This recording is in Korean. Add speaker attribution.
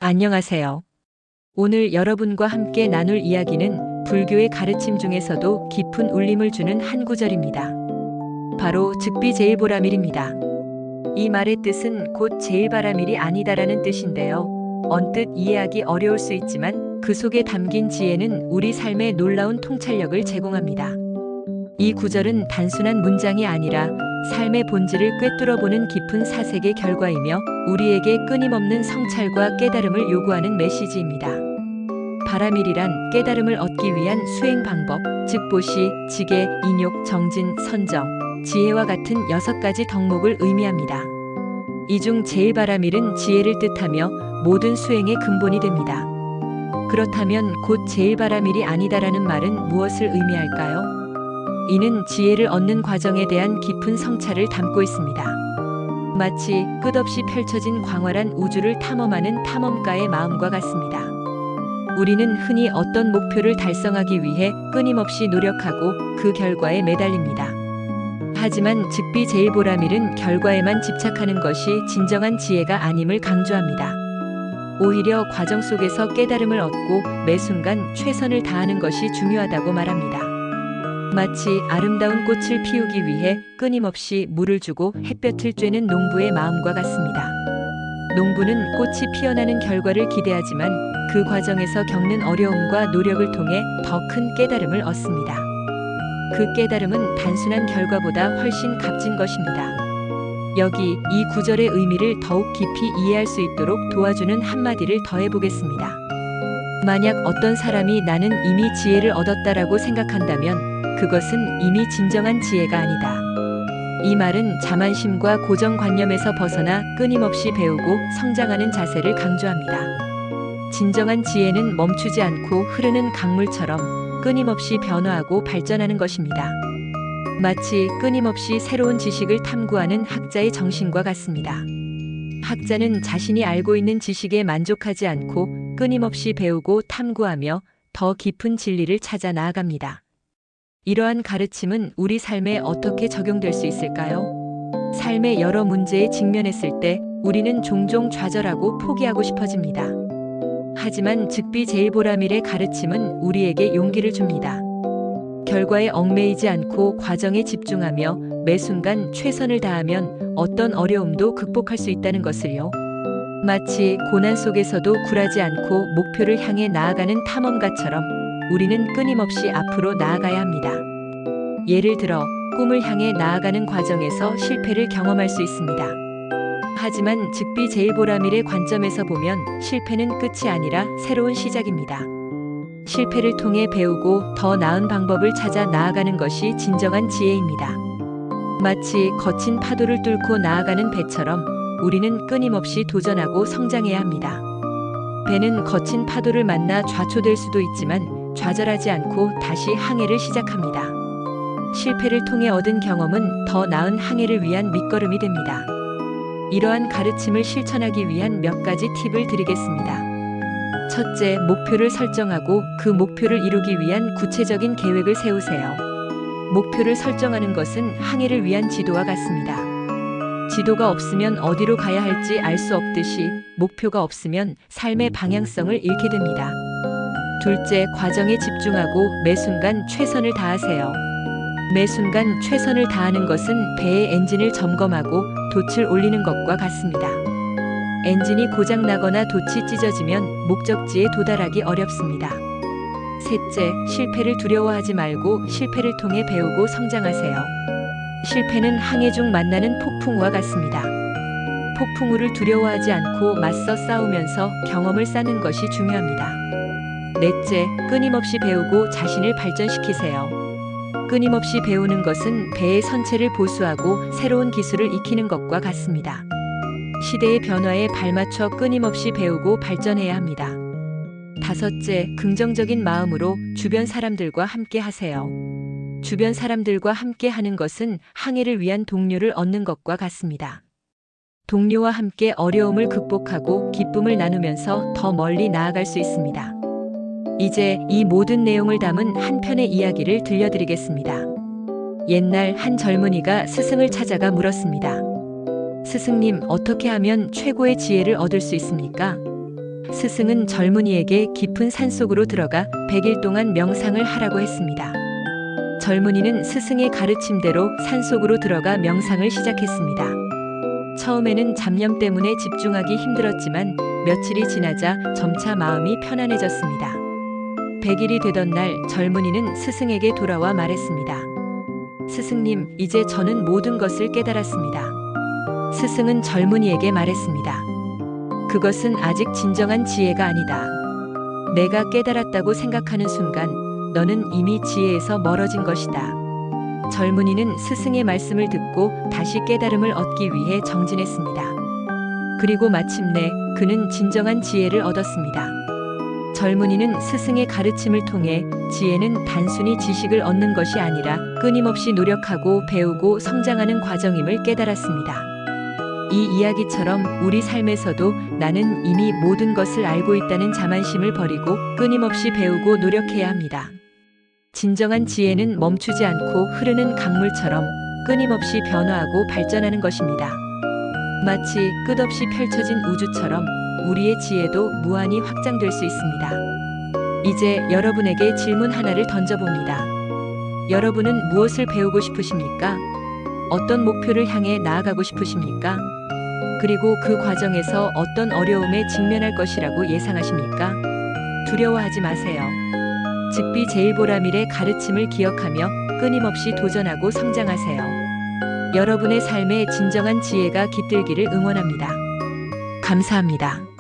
Speaker 1: 안녕하세요. 오늘 여러분과 함께 나눌 이야기는 불교의 가르침 중에서도 깊은 울림을 주는 한 구절입니다. 바로 즉비제일보라밀입니다. 이 말의 뜻은 곧 제일바라밀이 아니다라는 뜻인데요. 언뜻 이해하기 어려울 수 있지만 그 속에 담긴 지혜는 우리 삶에 놀라운 통찰력을 제공합니다. 이 구절은 단순한 문장이 아니라 삶의 본질을 꿰뚫어보는 깊은 사색의 결과이며 우리에게 끊임없는 성찰과 깨달음을 요구하는 메시지입니다. 바라밀이란 깨달음을 얻기 위한 수행 방법, 즉 보시, 지계, 인욕, 정진, 선정, 지혜와 같은 6가지 덕목을 의미합니다. 이 중 제일바라밀은 지혜를 뜻하며 모든 수행의 근본이 됩니다. 그렇다면 곧 제일바라밀이 아니다라는 말은 무엇을 의미할까요? 이는 지혜를 얻는 과정에 대한 깊은 성찰을 담고 있습니다. 마치 끝없이 펼쳐진 광활한 우주를 탐험하는 탐험가의 마음과 같습니다. 우리는 흔히 어떤 목표를 달성하기 위해 끊임없이 노력하고 그 결과에 매달립니다. 하지만 즉비제일보라밀은 결과에만 집착하는 것이 진정한 지혜가 아님을 강조합니다. 오히려 과정 속에서 깨달음을 얻고 매 순간 최선을 다하는 것이 중요하다고 말합니다. 마치 아름다운 꽃을 피우기 위해 끊임없이 물을 주고 햇볕을 쬐는 농부의 마음과 같습니다. 농부는 꽃이 피어나는 결과를 기대하지만 그 과정에서 겪는 어려움과 노력을 통해 더 큰 깨달음을 얻습니다. 그 깨달음은 단순한 결과보다 훨씬 값진 것입니다. 여기 이 구절의 의미를 더욱 깊이 이해할 수 있도록 도와주는 한마디를 더해보겠습니다. 만약 어떤 사람이 나는 이미 지혜를 얻었다라고 생각한다면 그것은 이미 진정한 지혜가 아니다. 이 말은 자만심과 고정관념에서 벗어나 끊임없이 배우고 성장하는 자세를 강조합니다. 진정한 지혜는 멈추지 않고 흐르는 강물처럼 끊임없이 변화하고 발전하는 것입니다. 마치 끊임없이 새로운 지식을 탐구하는 학자의 정신과 같습니다. 학자는 자신이 알고 있는 지식에 만족하지 않고 끊임없이 배우고 탐구하며 더 깊은 진리를 찾아 나아갑니다. 이러한 가르침은 우리 삶에 어떻게 적용될 수 있을까요? 삶의 여러 문제에 직면했을 때 우리는 종종 좌절하고 포기하고 싶어집니다. 하지만 즉비제일보라밀의 가르침은 우리에게 용기를 줍니다. 결과에 얽매이지 않고 과정에 집중하며 매 순간 최선을 다하면 어떤 어려움도 극복할 수 있다는 것을요. 마치 고난 속에서도 굴하지 않고 목표를 향해 나아가는 탐험가처럼 우리는 끊임없이 앞으로 나아가야 합니다. 예를 들어 꿈을 향해 나아가는 과정에서 실패를 경험할 수 있습니다. 하지만 즉비제일보라밀의 관점에서 보면 실패는 끝이 아니라 새로운 시작입니다. 실패를 통해 배우고 더 나은 방법을 찾아 나아가는 것이 진정한 지혜입니다. 마치 거친 파도를 뚫고 나아가는 배처럼 우리는 끊임없이 도전하고 성장해야 합니다. 배는 거친 파도를 만나 좌초될 수도 있지만 좌절하지 않고 다시 항해를 시작합니다. 실패를 통해 얻은 경험은 더 나은 항해를 위한 밑거름이 됩니다. 이러한 가르침을 실천하기 위한 몇 가지 팁을 드리겠습니다. 첫째, 목표를 설정하고 그 목표를 이루기 위한 구체적인 계획을 세우세요. 목표를 설정하는 것은 항해를 위한 지도와 같습니다. 지도가 없으면 어디로 가야 할지 알 수 없듯이 목표가 없으면 삶의 방향성을 잃게 됩니다. 둘째, 과정에 집중하고 매 순간 최선을 다하세요. 매 순간 최선을 다하는 것은 배의 엔진을 점검하고 돛을 올리는 것과 같습니다. 엔진이 고장나거나 돛이 찢어지면 목적지에 도달하기 어렵습니다. 셋째, 실패를 두려워하지 말고 실패를 통해 배우고 성장하세요. 실패는 항해 중 만나는 폭풍우와 같습니다. 폭풍우를 두려워하지 않고 맞서 싸우면서 경험을 쌓는 것이 중요합니다. 넷째, 끊임없이 배우고 자신을 발전시키세요. 끊임없이 배우는 것은 배의 선체를 보수하고 새로운 기술을 익히는 것과 같습니다. 시대의 변화에 발맞춰 끊임없이 배우고 발전해야 합니다. 다섯째, 긍정적인 마음으로 주변 사람들과 함께 하세요. 주변 사람들과 함께 하는 것은 항해를 위한 동료를 얻는 것과 같습니다. 동료와 함께 어려움을 극복하고 기쁨을 나누면서 더 멀리 나아갈 수 있습니다. 이제 이 모든 내용을 담은 한 편의 이야기를 들려드리겠습니다. 옛날 한 젊은이가 스승을 찾아가 물었습니다. 스승님, 어떻게 하면 최고의 지혜를 얻을 수 있습니까? 스승은 젊은이에게 깊은 산속으로 들어가 100일 동안 명상을 하라고 했습니다. 젊은이는 스승의 가르침대로 산속으로 들어가 명상을 시작했습니다. 처음에는 잡념 때문에 집중하기 힘들었지만 며칠이 지나자 점차 마음이 편안해졌습니다. 100일이 되던 날 젊은이는 스승에게 돌아와 말했습니다. 스승님, 이제 저는 모든 것을 깨달았습니다. 스승은 젊은이에게 말했습니다. 그것은 아직 진정한 지혜가 아니다. 내가 깨달았다고 생각하는 순간 너는 이미 지혜에서 멀어진 것이다. 젊은이는 스승의 말씀을 듣고 다시 깨달음을 얻기 위해 정진했습니다. 그리고 마침내 그는 진정한 지혜를 얻었습니다. 젊은이는 스승의 가르침을 통해 지혜는 단순히 지식을 얻는 것이 아니라 끊임없이 노력하고 배우고 성장하는 과정임을 깨달았습니다. 이 이야기처럼 우리 삶에서도 나는 이미 모든 것을 알고 있다는 자만심을 버리고 끊임없이 배우고 노력해야 합니다. 진정한 지혜는 멈추지 않고 흐르는 강물처럼 끊임없이 변화하고 발전하는 것입니다. 마치 끝없이 펼쳐진 우주처럼 우리의 지혜도 무한히 확장될 수 있습니다. 이제 여러분에게 질문 하나를 던져봅니다. 여러분은 무엇을 배우고 싶으십니까? 어떤 목표를 향해 나아가고 싶으십니까? 그리고 그 과정에서 어떤 어려움에 직면할 것이라고 예상하십니까? 두려워하지 마세요. 즉비제일보라밀의 가르침을 기억하며 끊임없이 도전하고 성장하세요. 여러분의 삶에 진정한 지혜가 깃들기를 응원합니다. 감사합니다.